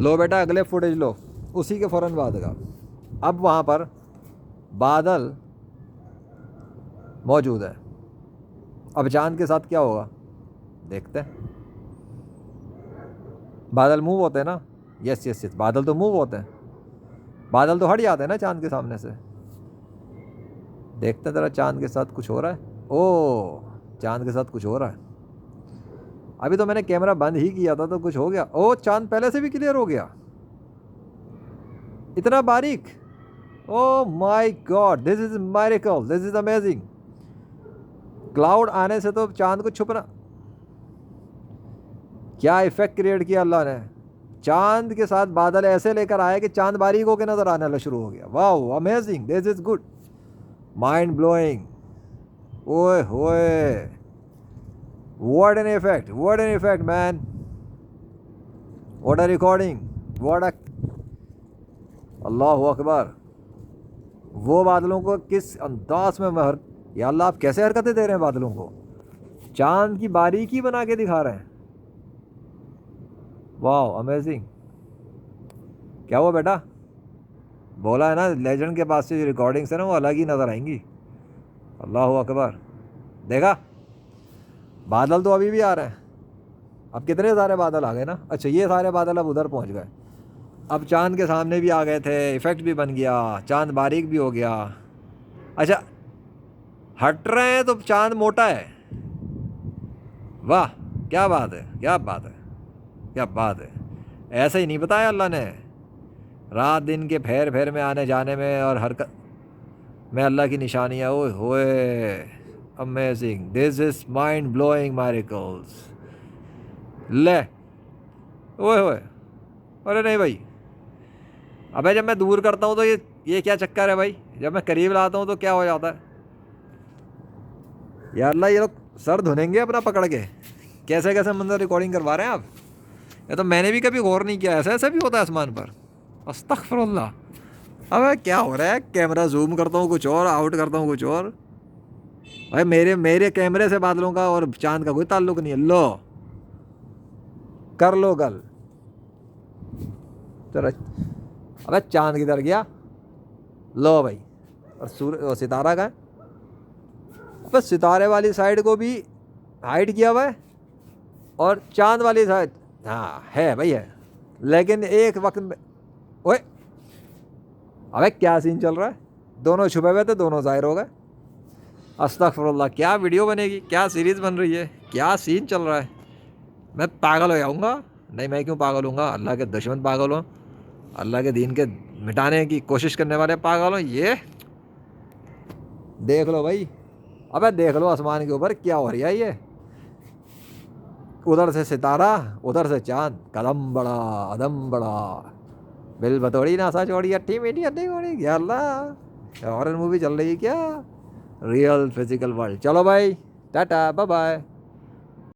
लो बेटा अगले फुटेज लो, उसी के फ़ौरन बाद का। अब वहाँ पर बादल मौजूद है। अब चांद के साथ क्या होगा देखते हैं। बादल मूव होते हैं ना, यस यस यस, बादल तो मूव होते हैं, बादल तो हट जाते हैं ना चांद के सामने से। देखते हैं ज़रा चांद के साथ कुछ हो रहा है। ओ चांद के साथ कुछ हो रहा है। अभी तो मैंने कैमरा बंद ही किया था तो कुछ हो गया। ओ चांद पहले से भी क्लियर हो गया, इतना बारीक। Oh my God, this is miracle, this is amazing. Cloud आने से तो चांद को छुपना, क्या इफेक्ट क्रिएट किया अल्लाह ने। चांद के साथ बादल ऐसे लेकर आए कि चांद बारीक होकर नजर आने शुरू हो गया। वाह amazing, this is good, mind blowing. ओए होए, what an effect, what an effect man, what a recording, what a, अल्लाह अकबर। वो बादलों को किस अंदाज में महर, या अल्लाह आप कैसे हरकतें दे रहे हैं बादलों को, चांद की बारीकी बना के दिखा रहे हैं। वाह अमेजिंग। क्या हुआ बेटा, बोला है ना लेजेंड के पास से जो रिकॉर्डिंग्स है ना वो अलग ही नज़र आएंगी। अल्लाह अकबर। देखा, बादल तो अभी भी आ रहे हैं। अब कितने सारे बादल आ गए ना। अच्छा ये सारे बादल अब उधर पहुंच गए, अब चांद के सामने भी आ गए थे, इफेक्ट भी बन गया, चांद बारीक भी हो गया। अच्छा हट रहे हैं तो चांद मोटा है। वाह क्या बात है, क्या बात है, क्या बात है। ऐसे ही नहीं बताया अल्लाह ने, रात दिन के फेर फेर में आने जाने में और हरकत में अल्लाह की निशानियाँ। ओए होए amazing, this is mind blowing miracles. ले ओए होए, अरे नहीं भाई, अबे जब मैं दूर करता हूँ तो ये क्या चक्कर है भाई, जब मैं करीब लाता हूँ तो क्या हो जाता है। यार अल्लाह ये लोग सर धुनेंगे अपना पकड़ के, कैसे कैसे मंजर रिकॉर्डिंग करवा रहे हैं आप। ये तो मैंने भी कभी गौर नहीं किया, ऐसा ऐसा भी होता है आसमान पर। अस्तगफिरुल्लाह। अबे क्या हो रहा है, कैमरा जूम करता हूँ कुछ और, आउट करता हूँ कुछ और। भाई मेरे मेरे कैमरे से बादलों का और चांद का कोई ताल्लुक नहीं है। लो कर लो गल। चलो अबे चांद किधर गया, लो भाई। और सूर्य सितारा का है, अबे सितारे वाली साइड को भी हाइड किया हुआ है और चांद वाली साइड, हाँ है भाई है, लेकिन एक वक्त में, ओए अबे क्या सीन चल रहा है, दोनों छुपे हुए थे दोनों जाहिर हो गए। अस्तगफुरुल्लाह, क्या वीडियो बनेगी, क्या सीरीज़ बन रही है, क्या सीन चल रहा है। मैं पागल हो जाऊँगा। नहीं मैं क्यों पागल हूँगा, अल्लाह के दुश्मन पागल हों, अल्लाह के दीन के मिटाने की कोशिश करने वाले पागल हों। ये देख लो भाई, अबे देख लो आसमान के ऊपर क्या हो रहा है। ये उधर से सितारा, उधर से चांद, कदम बड़ा अदम बड़ा, बिल बतौड़ी नासा चौड़ी अट्ठी मीठी अट्ठी घोड़ी। या अल्लाह, हॉरर मूवी चल रही है क्या, रियल फिजिकल वर्ल्ड। चलो भाई टाटा बाय बाय।